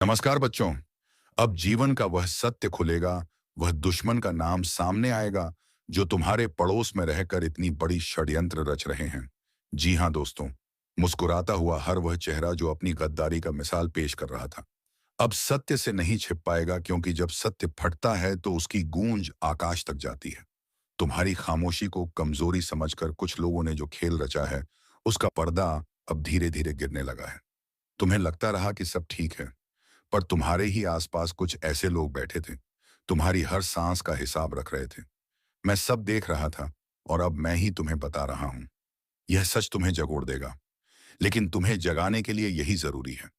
नमस्कार बच्चों। अब जीवन का वह सत्य खुलेगा, वह दुश्मन का नाम सामने आएगा जो तुम्हारे पड़ोस में रहकर इतनी बड़ी षड्यंत्र रच रहे हैं। जी हाँ दोस्तों, मुस्कुराता हुआ हर वह चेहरा जो अपनी गद्दारी का मिसाल पेश कर रहा था, अब सत्य से नहीं छिप पाएगा, क्योंकि जब सत्य फटता है तो उसकी गूंज आकाश तक जाती है। तुम्हारी खामोशी को कमजोरी समझकर कुछ लोगों ने जो खेल रचा है, उसका पर्दा अब धीरे धीरे गिरने लगा है। तुम्हें लगता रहा कि सब ठीक है, पर तुम्हारे ही आसपास कुछ ऐसे लोग बैठे थे, तुम्हारी हर सांस का हिसाब रख रहे थे। मैं सब देख रहा था, और अब मैं ही तुम्हें बता रहा हूं। यह सच तुम्हें जगोड़ देगा, लेकिन तुम्हें जगाने के लिए यही जरूरी है।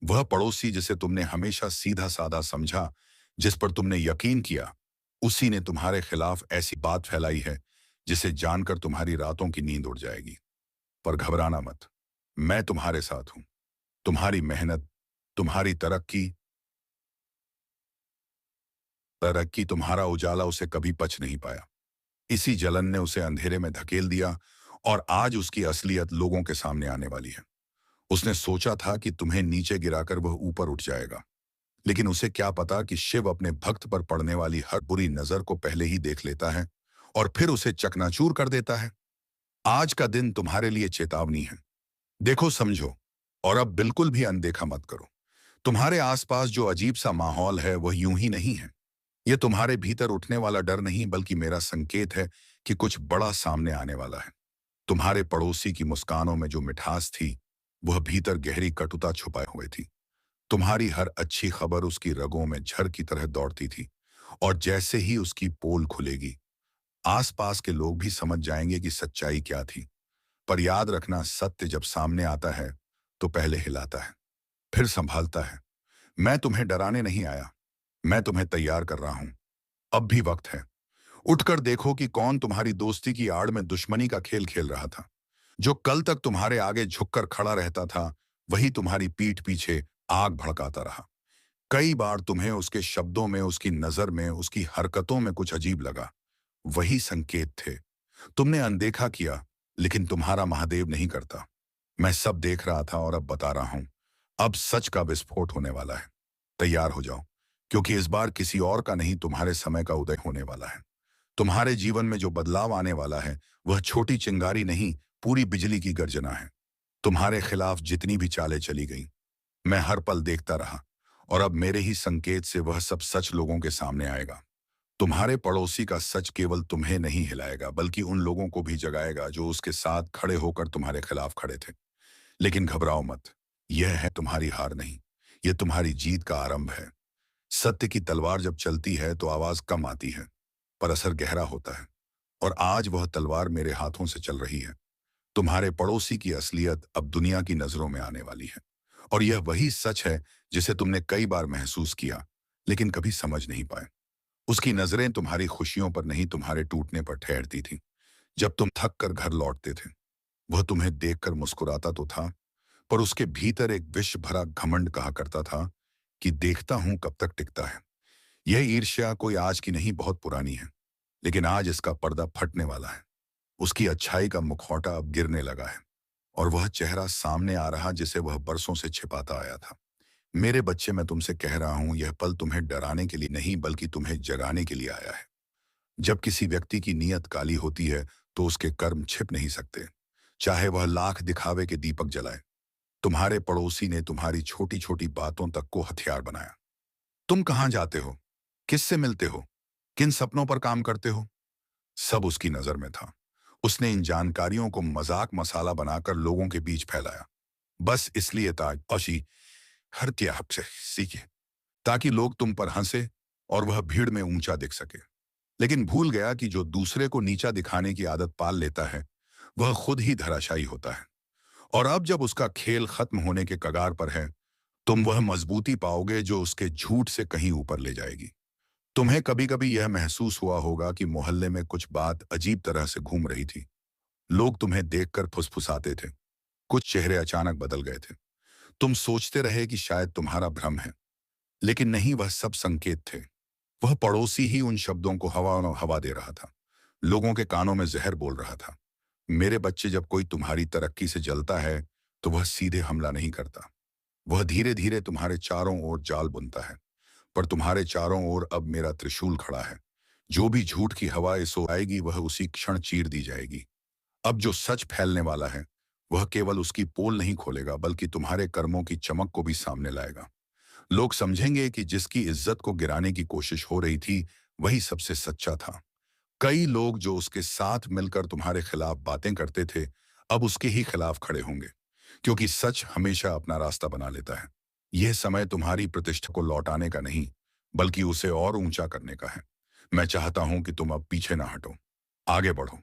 वह पड़ोसी जिसे तुमने हमेशा सीधा साधा समझा, जिस पर तुमने यकीन किया, उसी ने तुम्हारे खिलाफ ऐसी बात फैलाई है जिसे जानकर तुम्हारी रातों की नींद उड़ जाएगी। पर घबराना मत, मैं तुम्हारे साथ हूं। तुम्हारी मेहनत, तुम्हारी तरक्की, तुम्हारा उजाला उसे कभी पच नहीं पाया। इसी जलन ने उसे अंधेरे में धकेल दिया, और आज उसकी असलियत लोगों के सामने आने वाली है। उसने सोचा था कि तुम्हें नीचे गिराकर वह ऊपर उठ जाएगा, लेकिन उसे क्या पता कि शिव अपने भक्त पर पड़ने वाली हर बुरी नजर को पहले ही देख लेता है और फिर उसे चकनाचूर कर देता है। आज का दिन तुम्हारे लिए चेतावनी है। देखो, समझो, और अब बिल्कुल भी अनदेखा मत करो। तुम्हारे आसपास जो अजीब सा माहौल है वह यूं ही नहीं है। ये तुम्हारे भीतर उठने वाला डर नहीं, बल्कि मेरा संकेत है कि कुछ बड़ा सामने आने वाला है। तुम्हारे पड़ोसी की मुस्कानों में जो मिठास थी, वह भीतर गहरी कटुता छुपाए हुए थी। तुम्हारी हर अच्छी खबर उसकी रगों में झर की तरह दौड़ती थी, और जैसे ही उसकी पोल खुलेगी, आसपास के लोग भी समझ जाएंगे कि सच्चाई क्या थी। पर याद रखना, सत्य जब सामने आता है तो पहले हिलाता है, फिर संभालता है। मैं तुम्हें डराने नहीं आया, मैं तुम्हें तैयार कर रहा हूं। अब भी वक्त है। उठकर देखो कि कौन तुम्हारी दोस्ती की आड़ में दुश्मनी का खेल खेल रहा था। जो कल तक तुम्हारे आगे झुककर खड़ा रहता था, वही तुम्हारी पीठ पीछे आग भड़काता रहा। कई बार तुम्हें उसके शब्दों में, उसकी नजर में, उसकी हरकतों में कुछ अजीब लगा। वही संकेत थे। तुमने अनदेखा किया, लेकिन तुम्हारा महादेव नहीं करता। मैं सब देख रहा था और अब बता रहा हूं। अब सच का विस्फोट होने वाला है। तैयार हो जाओ, क्योंकि इस बार किसी और का नहीं, तुम्हारे समय का उदय होने वाला है। तुम्हारे जीवन में जो बदलाव आने वाला है, वह छोटी चिंगारी नहीं, पूरी बिजली की गर्जना है। तुम्हारे खिलाफ जितनी भी चालें चली गईं, मैं हर पल देखता रहा, और अब मेरे ही संकेत से वह सब सच लोगों के सामने आएगा। तुम्हारे पड़ोसी का सच केवल तुम्हें नहीं हिलाएगा, बल्कि उन लोगों को भी जगाएगा जो उसके साथ खड़े होकर तुम्हारे खिलाफ खड़े थे। लेकिन घबराओ मत, यह है तुम्हारी हार नहीं, यह तुम्हारी जीत का आरंभ है। सत्य की तलवार जब चलती है तो आवाज कम आती है, पर असर गहरा होता है। और आज वह तलवार मेरे हाथों से चल रही है। तुम्हारे पड़ोसी की असलियत अब दुनिया की नजरों में आने वाली है। और यह वही सच है जिसे तुमने कई बार महसूस किया, लेकिन कभी समझ नहीं पाए। उसकी नजरें तुम्हारी खुशियों पर नहीं, तुम्हारे टूटने पर ठहरती थी। जब तुम थक कर घर लौटते थे, वह तुम्हें देखकर मुस्कुराता तो था, पर उसके भीतर एक विष भरा घमंड कहा करता था कि देखता हूं कब तक टिकता है। यह ईर्ष्या कोई आज की नहीं, बहुत पुरानी है, लेकिन आज इसका पर्दा फटने वाला है। उसकी अच्छाई का मुखौटा अब गिरने लगा है, और वह चेहरा सामने आ रहा जिसे वह बरसों से छिपाता आया था। मेरे बच्चे, मैं तुमसे कह रहा हूं, यह पल तुम्हें डराने के लिए नहीं, बल्कि तुम्हें जगाने के लिए आया है। जब किसी व्यक्ति की नीयत काली होती है, तो उसके कर्म छिप नहीं सकते, चाहे वह लाख दिखावे के दीपक जलाए। तुम्हारे पड़ोसी ने तुम्हारी छोटी छोटी बातों तक को हथियार बनाया। तुम कहां जाते हो, किससे मिलते हो, किन सपनों पर काम करते हो, सब उसकी नजर में था। उसने इन जानकारियों को मजाक मसाला बनाकर लोगों के बीच फैलाया, बस इसलिए ताकि हर त्याग से सीखे, ताकि लोग तुम पर हंसे और वह भीड़ में ऊंचा दिख सके। लेकिन भूल गया कि जो दूसरे को नीचा दिखाने की आदत पाल लेता है, वह खुद ही धराशायी होता है। और अब जब उसका खेल खत्म होने के कगार पर है, तुम वह मजबूती पाओगे जो उसके झूठ से कहीं ऊपर ले जाएगी। तुम्हें कभी कभी यह महसूस हुआ होगा कि मोहल्ले में कुछ बात अजीब तरह से घूम रही थी। लोग तुम्हें देखकर फुसफुसाते थे, कुछ चेहरे अचानक बदल गए थे। तुम सोचते रहे कि शायद तुम्हारा भ्रम है, लेकिन नहीं, वह सब संकेत थे। वह पड़ोसी ही उन शब्दों को हवा दे रहा था, लोगों के कानों में जहर बोल रहा था। मेरे बच्चे, जब कोई तुम्हारी तरक्की से जलता है, तो वह सीधे हमला नहीं करता, वह धीरे धीरे तुम्हारे चारों ओर जाल बुनता है, पर तुम्हारे चारों ओर अब मेरा त्रिशूल खड़ा है। जो भी झूठ की हवा इस ओर आएगी वह उसी क्षण चीर दी जाएगी। अब जो सच फैलने वाला है वह केवल उसकी पोल नहीं खोलेगा बल्कि तुम्हारे कर्मों की चमक को भी सामने लाएगा। लोग समझेंगे कि जिसकी इज्जत को गिराने की कोशिश हो रही थी वही सबसे सच्चा था। कई लोग जो उसके साथ मिलकर तुम्हारे खिलाफ बातें करते थे अब उसके ही खिलाफ खड़े होंगे, क्योंकि सच हमेशा अपना रास्ता बना लेता है। यह समय तुम्हारी प्रतिष्ठा को लौटाने का नहीं बल्कि उसे और ऊंचा करने का है। मैं चाहता हूं कि तुम अब पीछे ना हटो, आगे बढ़ो,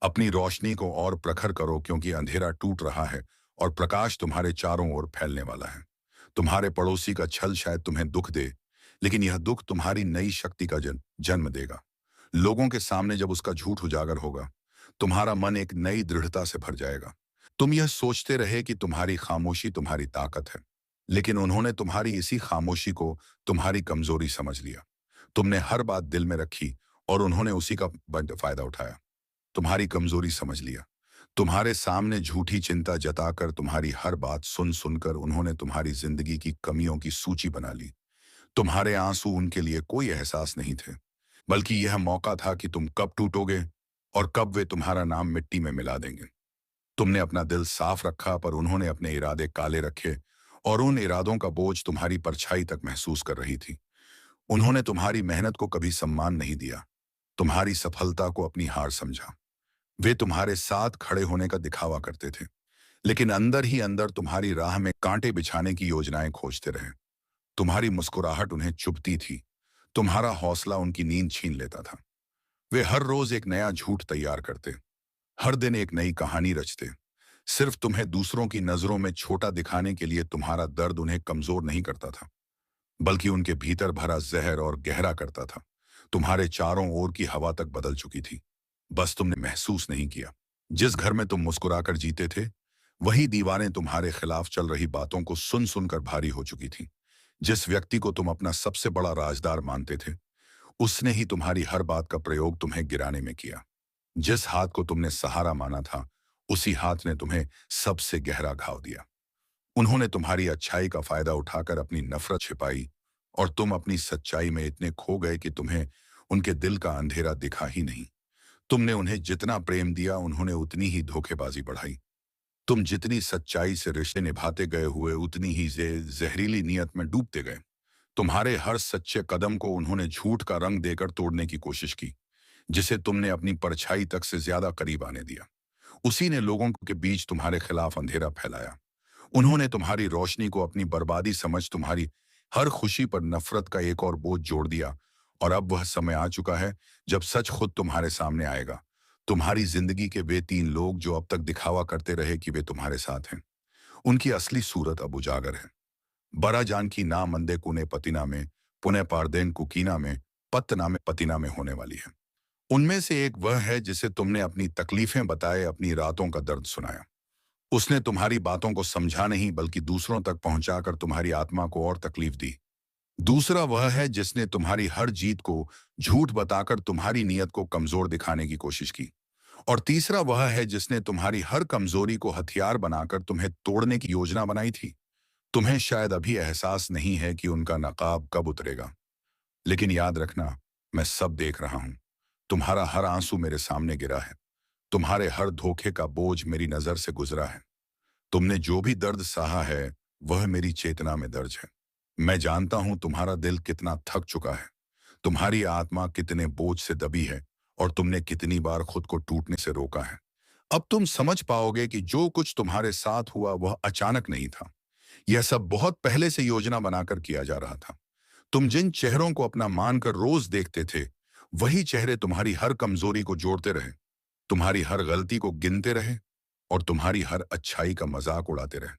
अपनी रोशनी को और प्रखर करो, क्योंकि अंधेरा टूट रहा है और प्रकाश तुम्हारे चारों ओर फैलने वाला है। तुम्हारे पड़ोसी का छल शायद तुम्हें दुख दे, लेकिन यह दुख तुम्हारी नई शक्ति का जन्म देगा। लोगों के सामने जब उसका झूठ उजागर होगा तुम्हारा मन एक नई दृढ़ता से भर जाएगा। तुम यह सोचते रहे कि तुम्हारी खामोशी तुम्हारी ताकत है, लेकिन उन्होंने तुम्हारी इसी खामोशी को तुम्हारी कमजोरी समझ लिया। तुमने हर बात दिल में रखी और उन्होंने उसी का फायदा उठाया। तुम्हारी कमजोरी समझ लिया। तुम्हारे सामने झूठी चिंता जताकर तुम्हारी हर बात सुन सुनकर उन्होंने तुम्हारी जिंदगी की कमियों की सूची बना ली। तुम्हारे आंसू उनके लिए कोई एहसास नहीं थे, बल्कि यह मौका था कि तुम कब टूटोगे और कब वे तुम्हारा नाम मिट्टी में मिला देंगे। तुमने अपना दिल साफ रखा पर उन्होंने अपने इरादे काले रखे, और उन इरादों का बोझ तुम्हारी परछाई तक महसूस कर रही थी। उन्होंने तुम्हारी मेहनत को कभी सम्मान नहीं दिया, तुम्हारी सफलता को अपनी हार समझा। वे तुम्हारे साथ खड़े होने का दिखावा करते थे, लेकिन अंदर ही अंदर तुम्हारी राह में कांटे बिछाने की योजनाएं खोजते रहे। तुम्हारी मुस्कुराहट उन्हें चुभती थी, तुम्हारा हौसला उनकी नींद छीन लेता था। वे हर रोज एक नया झूठ तैयार करते, हर दिन एक नई कहानी रचते, सिर्फ तुम्हें दूसरों की नजरों में छोटा दिखाने के लिए। तुम्हारा दर्द उन्हें कमजोर नहीं करता था, बल्कि उनके भीतर भरा जहर और गहरा करता था। तुम्हारे चारों ओर की हवा तक बदल चुकी थी, बस तुमने महसूस नहीं किया। जिस घर में तुम मुस्कुराकर जीते थे वही दीवारें तुम्हारे खिलाफ चल रही बातों को सुन सुनकर भारी हो चुकी थी। जिस व्यक्ति को तुम अपना सबसे बड़ा राजदार मानते थे उसने ही तुम्हारी हर बात का प्रयोग तुम्हें गिराने में किया। जिस हाथ को तुमने सहारा माना था उसी हाथ ने तुम्हें सबसे गहरा घाव दिया। उन्होंने तुम्हारी अच्छाई का फायदा उठाकर अपनी नफरत छिपाई, और तुम अपनी सच्चाई में इतने खो गए कि तुम्हें उनके दिल का अंधेरा दिखा ही नहीं। तुमने उन्हें जितना प्रेम दिया उन्होंने उतनी ही धोखेबाजी बढ़ाई। तुम जितनी सच्चाई से रिश्ते निभाते गए हुए उतनी ही जहरीली नियत में डूबते गए। तुम्हारे हर सच्चे कदम को उन्होंने झूठ का रंग देकर तोड़ने की कोशिश की, जिसे तुमने अपनी परछाई तक से ज्यादा करीब आने दिया। उसी ने लोगों के बीच तुम्हारे खिलाफ अंधेरा फैलाया। उन्होंने तुम्हारी रोशनी को अपनी बर्बादी समझ तुम्हारी हर खुशी पर नफरत का एक और बोझ जोड़ दिया। और अब वह समय आ चुका है जब सच खुद तुम्हारे सामने आएगा। तुम्हारी जिंदगी के वे तीन लोग जो अब तक दिखावा करते रहे कि वे तुम्हारे साथ हैं, उनकी असली सूरत अब उजागर है। बड़ा जानकी ना मंदे कुने पतिना में, पुणे पारदेन कुकीना में, पत्तना में पतिना में होने वाली है। उनमें से एक वह है जिसे तुमने अपनी तकलीफें बताए, अपनी रातों का दर्द सुनाया। उसने तुम्हारी बातों को समझा नहीं बल्कि दूसरों तक पहुंचाकर तुम्हारी आत्मा को और तकलीफ दी। दूसरा वह है जिसने तुम्हारी हर जीत को झूठ बताकर तुम्हारी नीयत को कमजोर दिखाने की कोशिश की। और तीसरा वह है जिसने तुम्हारी हर कमजोरी को हथियार बनाकर तुम्हें तोड़ने की योजना बनाई थी। तुम्हें शायद अभी एहसास नहीं है कि उनका नकाब कब उतरेगा, लेकिन याद रखना, मैं सब देख रहा हूं। तुम्हारा हर आंसू मेरे सामने गिरा है, तुम्हारे हर धोखे का बोझ मेरी नजर से गुजरा है। तुमने जो भी दर्द सहा है वह मेरी चेतना में दर्ज है। मैं जानता हूं तुम्हारा दिल कितना थक चुका है, तुम्हारी आत्मा कितने बोझ से दबी है, और तुमने कितनी बार खुद को टूटने से रोका है। अब तुम समझ पाओगे कि जो कुछ तुम्हारे साथ हुआ वह अचानक नहीं था। यह सब बहुत पहले से योजना बनाकर किया जा रहा था। तुम जिन चेहरों को अपना मानकर रोज देखते थे वही चेहरे तुम्हारी हर कमजोरी को जोड़ते रहे, तुम्हारी हर गलती को गिनते रहे, और तुम्हारी हर अच्छाई का मजाक उड़ाते रहे।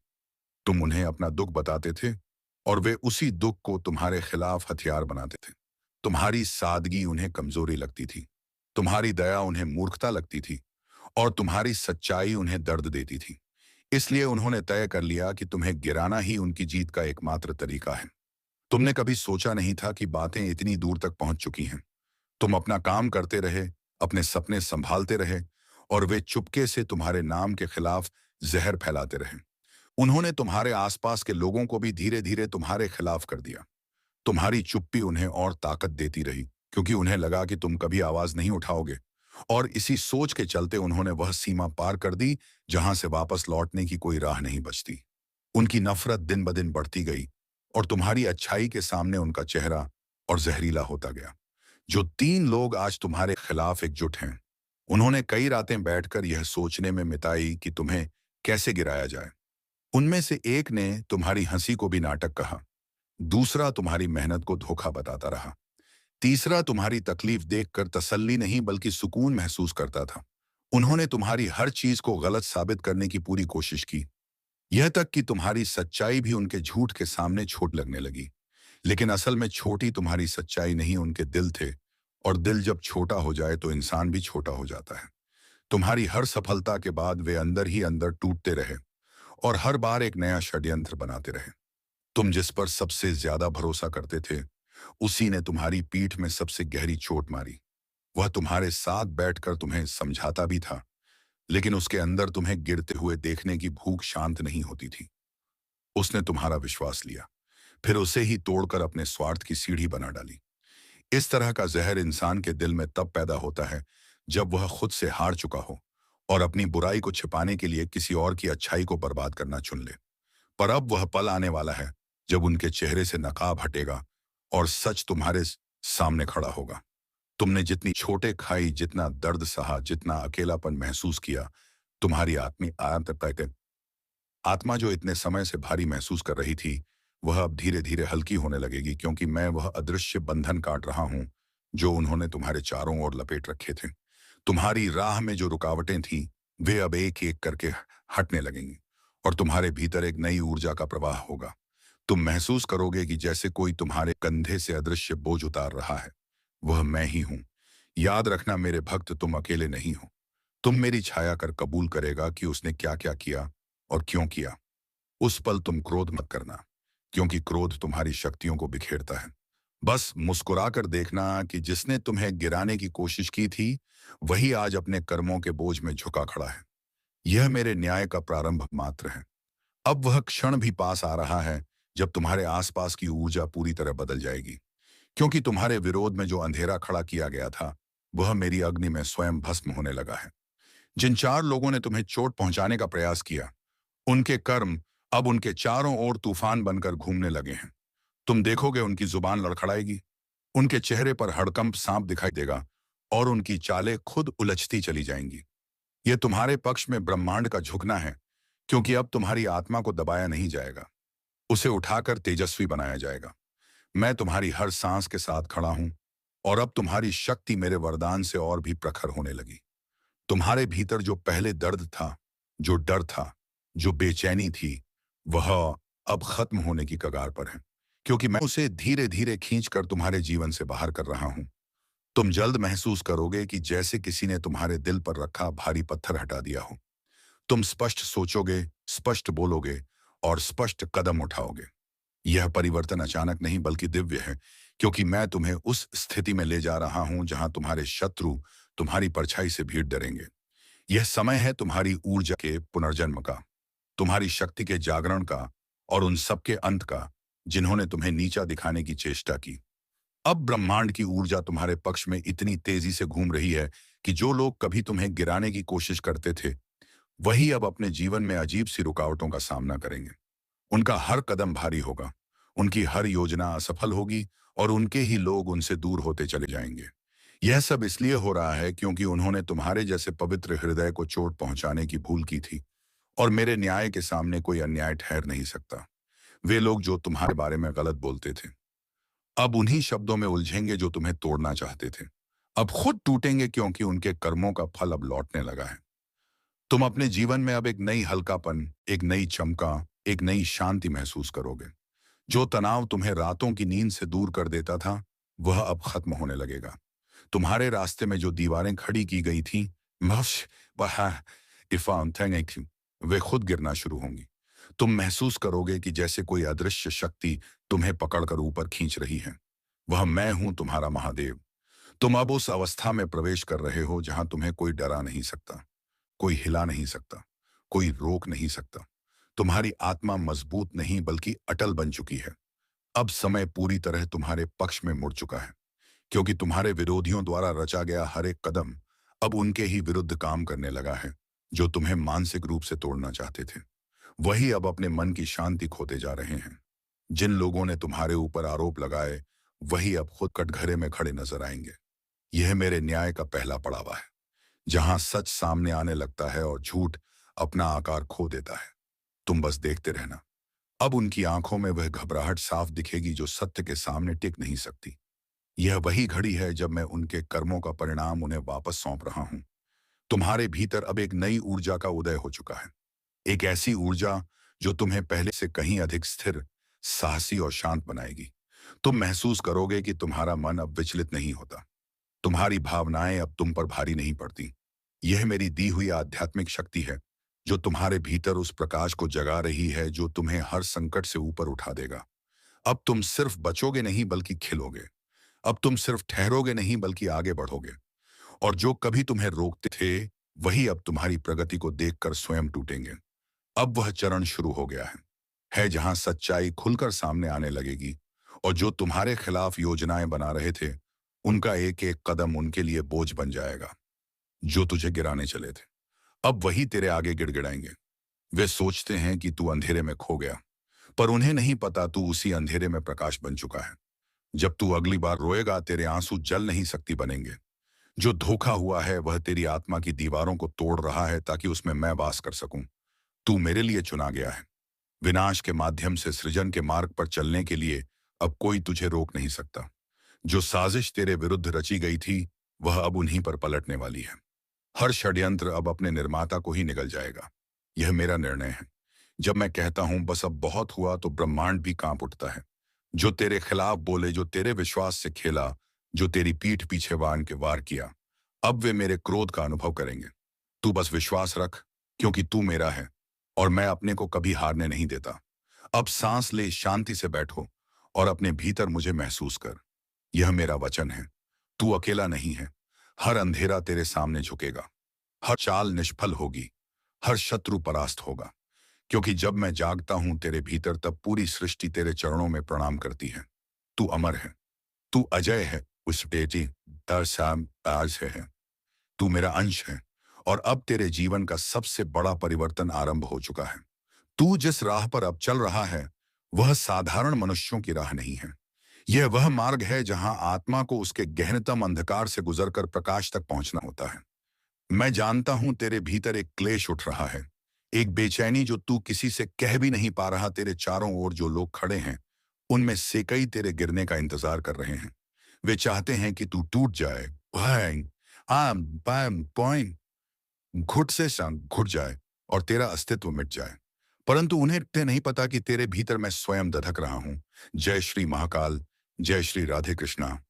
तुम उन्हें अपना दुख बताते थे और वे उसी दुख को तुम्हारे खिलाफ हथियार बनाते थे। तुम्हारी सादगी उन्हें कमजोरी लगती थी, तुम्हारी दया उन्हें मूर्खता लगती थी, और तुम्हारी सच्चाई उन्हें दर्द देती थी। इसलिए उन्होंने तय कर लिया कि तुम्हें गिराना ही उनकी जीत का एकमात्र तरीका है। तुमने कभी सोचा नहीं था कि बातें इतनी दूर तक पहुंच चुकी हैं। तुम अपना काम करते रहे, अपने सपने संभालते रहे, और वे चुपके से तुम्हारे नाम के खिलाफ जहर फैलाते रहे। उन्होंने तुम्हारे आसपास के लोगों को भी धीरे धीरे तुम्हारे खिलाफ कर दिया। तुम्हारी चुप्पी उन्हें और ताकत देती रही, क्योंकि उन्हें लगा कि तुम कभी आवाज नहीं उठाओगे। और इसी सोच के चलते उन्होंने वह सीमा पार कर दी जहां से वापस लौटने की कोई राह नहीं बचती। उनकी नफरत दिन ब दिन बढ़ती गई, और तुम्हारी अच्छाई के सामने उनका चेहरा और जहरीला होता गया। जो 3 लोग आज तुम्हारे खिलाफ एकजुट हैं, उन्होंने कई रातें बैठकर यह सोचने में बिताई कि तुम्हें कैसे गिराया जाए। उनमें से एक ने तुम्हारी हंसी को भी नाटक कहा, दूसरा तुम्हारी मेहनत को धोखा बताता रहा, तीसरा तुम्हारी तकलीफ देखकर तसल्ली नहीं बल्कि सुकून महसूस करता था। उन्होंने तुम्हारी हर चीज को गलत साबित करने की पूरी कोशिश की, यह तक कि तुम्हारी सच्चाई भी उनके झूठ के सामने छोट लगने लगी। लेकिन असल में छोटी तुम्हारी सच्चाई नहीं, उनके दिल थे, और दिल जब छोटा हो जाए तो इंसान भी छोटा हो जाता है। तुम्हारी हर सफलता के बाद वे अंदर ही अंदर टूटते रहे, और हर बार एक नया षड्यंत्र बनाते रहे। तुम जिस पर सबसे ज्यादा भरोसा करते थे, उसी ने तुम्हारी पीठ में सबसे गहरी चोट मारी। वह तुम्हारे साथ बैठकर तुम्हें समझाता भी था, लेकिन उसके अंदर तुम्हें गिरते हुए देखने की भूख शांत नहीं होती थी। उसने तुम्हारा विश्वास लिया, फिर उसे ही तोड़कर अपने स्वार्थ की सीढ़ी बना डाली। इस तरह का जहर इंसान के दिल में तब पैदा होता है जब वह खुद से हार चुका हो और अपनी बुराई को छिपाने के लिए किसी और की अच्छाई को बर्बाद करना चुन ले। पर अब वह पल आने वाला है जब उनके चेहरे से नकाब हटेगा और सच तुम्हारे सामने खड़ा होगा। तुमने जितनी छोटे खाई, जितना दर्द सहा, जितना अकेलापन महसूस किया, तुम्हारी आत्मा जो इतने समय से भारी महसूस कर रही थी, वह अब धीरे धीरे हल्की होने लगेगी, क्योंकि मैं वह अदृश्य बंधन काट रहा हूं जो उन्होंने तुम्हारे चारों ओर लपेट रखे थे। तुम्हारी राह में जो रुकावटें थीं, वे अब एक एक करके हटने लगेंगी, और तुम्हारे भीतर एक नई ऊर्जा का प्रवाह होगा। तुम महसूस करोगे कि जैसे कोई तुम्हारे कंधे से अदृश्य बोझ उतार रहा है। वह मैं ही हूं। याद रखना मेरे भक्त, तुम अकेले नहीं हो। तुम मेरी छाया कर कबूल करेगा कि उसने क्या क्या किया और क्यों किया। उस पल तुम क्रोध मत करना, क्योंकि क्रोध तुम्हारी शक्तियों को बिखेरता है। बस मुस्कुराकर देखना कि जिसने तुम्हें गिराने की कोशिश की थी, वही आज अपने कर्मों के बोझ में झुका खड़ा है। यह मेरे न्याय का प्रारंभ मात्र है। अब वह क्षण भी पास आ रहा है जब तुम्हारे आसपास की ऊर्जा पूरी तरह बदल जाएगी, क्योंकि तुम्हारे विरोध में जो अंधेरा खड़ा किया गया था, वह मेरी अग्नि में स्वयं भस्म होने लगा है। जिन 4 लोगों ने तुम्हें चोट पहुंचाने का प्रयास किया, उनके कर्म अब उनके चारों ओर तूफान बनकर घूमने लगे हैं। तुम देखोगे उनकी जुबान लड़खड़ाएगी, उनके चेहरे पर हड़कंप सांप दिखाई देगा, और उनकी चालें खुद उलझती चली जाएंगी। यह तुम्हारे पक्ष में ब्रह्मांड का झुकना है, क्योंकि अब तुम्हारी आत्मा को दबाया नहीं जाएगा, उसे उठाकर तेजस्वी बनाया जाएगा। मैं तुम्हारी हर सांस के साथ खड़ा हूं, और अब तुम्हारी शक्ति मेरे वरदान से और भी प्रखर होने लगी। तुम्हारे भीतर जो पहले दर्द था, जो डर था, जो बेचैनी थी, वह अब खत्म होने की कगार पर है, क्योंकि मैं उसे धीरे धीरे खींचकर तुम्हारे जीवन से बाहर कर रहा हूं। तुम जल्द महसूस करोगे कि जैसे किसी ने तुम्हारे दिल पर रखा भारी पत्थर हटा दिया हो। तुम स्पष्ट सोचोगे, स्पष्ट बोलोगे, और स्पष्ट कदम उठाओगे। यह परिवर्तन अचानक नहीं बल्कि दिव्य है, क्योंकि मैं तुम्हें उस स्थिति में ले जा रहा हूं जहां तुम्हारे शत्रु तुम्हारी परछाई से भी डरेंगे। यह समय है तुम्हारी ऊर्जा के पुनर्जन्म का, तुम्हारी शक्ति के जागरण का, और उन सबके अंत का जिन्होंने तुम्हें नीचा दिखाने की चेष्टा की। अब ब्रह्मांड की ऊर्जा तुम्हारे पक्ष में इतनी तेजी से घूम रही है कि जो लोग कभी तुम्हें गिराने की कोशिश करते थे, वही अब अपने जीवन में अजीब सी रुकावटों का सामना करेंगे। उनका हर कदम भारी होगा, उनकी हर योजना असफल होगी, और उनके ही लोग उनसे दूर होते चले जाएंगे। यह सब इसलिए हो रहा है क्योंकि उन्होंने तुम्हारे जैसे पवित्र हृदय को चोट पहुंचाने की भूल की थी, और मेरे न्याय के सामने कोई अन्याय ठहर नहीं सकता। वे लोग जो तुम्हारे बारे में गलत बोलते थे, अब उन्हीं शब्दों में उलझेंगे जो तुम्हें तोड़ना चाहते थे। अब खुद टूटेंगे, क्योंकि उनके कर्मों का फल अब लौटने लगा है। तुम अपने जीवन में अब एक नई हल्कापन, एक नई चमका, एक नई शांति महसूस करोगे। जो तनाव तुम्हें रातों की नींद से दूर कर देता था, वह अब खत्म होने लगेगा। तुम्हारे रास्ते में जो दीवारें खड़ी की गई थीं, वे खुद गिरना शुरू होंगी। तुम महसूस करोगे कि जैसे कोई अदृश्य शक्ति तुम्हें पकड़कर ऊपर खींच रही है। वह मैं हूं, तुम्हारा महादेव। तुम अब उस अवस्था में प्रवेश कर रहे हो जहां तुम्हें कोई डरा नहीं सकता, कोई हिला नहीं सकता, कोई रोक नहीं सकता। तुम्हारी आत्मा मजबूत नहीं बल्कि अटल बन चुकी है। अब समय पूरी तरह तुम्हारे पक्ष में मुड़ चुका है, क्योंकि तुम्हारे विरोधियों द्वारा रचा गया हर एक कदम अब उनके ही विरुद्ध काम करने लगा है। जो तुम्हें मानसिक रूप से तोड़ना चाहते थे, वही अब अपने मन की शांति खोते जा रहे हैं। जिन लोगों ने तुम्हारे ऊपर आरोप लगाए, वही अब खुद कटघरे में खड़े नजर आएंगे। यह मेरे न्याय का पहला पड़ावा है, जहां सच सामने आने लगता है और झूठ अपना आकार खो देता है। तुम बस देखते रहना। अब उनकी आंखों में वह घबराहट साफ दिखेगी जो सत्य के सामने टिक नहीं सकती। यह वही घड़ी है जब मैं उनके कर्मों का परिणाम उन्हें वापस सौंप रहा हूं। तुम्हारे भीतर अब एक नई ऊर्जा का उदय हो चुका है। एक ऐसी ऊर्जा जो तुम्हें पहले से कहीं अधिक स्थिर, साहसी और शांत बनाएगी। तुम महसूस करोगे कि तुम्हारा मन अब विचलित नहीं होता। तुम्हारी भावनाएं अब तुम पर भारी नहीं पड़ती। यह मेरी दी हुई आध्यात्मिक शक्ति है, जो तुम्हारे भीतर उस प्रकाश को जगा रही है जो तुम्हें हर संकट से ऊपर उठा देगा। अब तुम सिर्फ बचोगे नहीं बल्कि खिलोगे। अब तुम सिर्फ ठहरोगे नहीं बल्कि आगे बढ़ोगे। और जो कभी तुम्हें रोकते थे, वही अब तुम्हारी प्रगति को देखकर स्वयं टूटेंगे। अब वह चरण शुरू हो गया है जहां सच्चाई खुलकर सामने आने लगेगी, और जो तुम्हारे खिलाफ योजनाएं बना रहे थे, उनका एक एक कदम उनके लिए बोझ बन जाएगा। जो तुझे गिराने चले थे, अब वही तेरे आगे गिड़गिड़ाएंगे। वे सोचते हैं कि तू अंधेरे में खो गया, पर उन्हें नहीं पता तू उसी अंधेरे में प्रकाश बन चुका है। जब तू अगली बार रोएगा, तेरे आंसू जल नहीं सकती बनेंगे। जो धोखा हुआ है वह तेरी आत्मा की दीवारों को तोड़ रहा है ताकि उसमें मैं वास कर सकूं। तू मेरे लिए चुना गया है। विनाश के माध्यम से सृजन के मार्ग पर चलने के लिए अब कोई तुझे रोक नहीं सकता। जो साजिश तेरे विरुद्ध रची गई थी, वह अब उन्हीं पर पलटने वाली है। हर षड्यंत्र अब अपने निर्माता को ही निगल जाएगा। यह मेरा निर्णय है। जब मैं कहता हूं बस अब बहुत हुआ, तो ब्रह्मांड भी कांप उठता है। जो तेरे खिलाफ बोले, जो तेरे विश्वास से खेला, जो तेरी पीठ पीछे बांध के वार किया, अब वे मेरे क्रोध का अनुभव करेंगे। तू बस विश्वास रख, क्योंकि तू मेरा है और मैं अपने को कभी हारने नहीं देता। अब सांस ले, शांति से बैठो और अपने भीतर मुझे महसूस कर। यह मेरा वचन है। तू अकेला नहीं है। हर अंधेरा तेरे सामने झुकेगा, हर चाल निष्फल होगी, हर शत्रु परास्त होगा। क्योंकि जब मैं जागता हूं तेरे भीतर, तब पूरी सृष्टि तेरे चरणों में प्रणाम करती है। तू अमर है, तू अजय है, उस बेटी दर शाम आज है। तू मेरा अंश है, और अब तेरे जीवन का सबसे बड़ा परिवर्तन आरंभ हो चुका है। तू जिस राह पर अब चल रहा है, वह साधारण मनुष्यों की राह नहीं है। यह वह मार्ग है जहां आत्मा को उसके गहनतम अंधकार से गुजरकर प्रकाश तक पहुंचना होता है। मैं जानता हूं तेरे भीतर एक क्लेश उठ रहा है, एक बेचैनी जो तू किसी से कह भी नहीं पा रहा। तेरे चारों ओर जो लोग खड़े हैं, उनमें से कई तेरे गिरने का इंतजार कर रहे हैं। वे चाहते हैं कि तू टूट जाए, भाई, आम पैम पॉइंट घुट से संग घुट जाए और तेरा अस्तित्व मिट जाए। परंतु उन्हें ते नहीं पता कि तेरे भीतर मैं स्वयं दधक रहा हूं। जय श्री महाकाल, जय श्री राधे कृष्णा।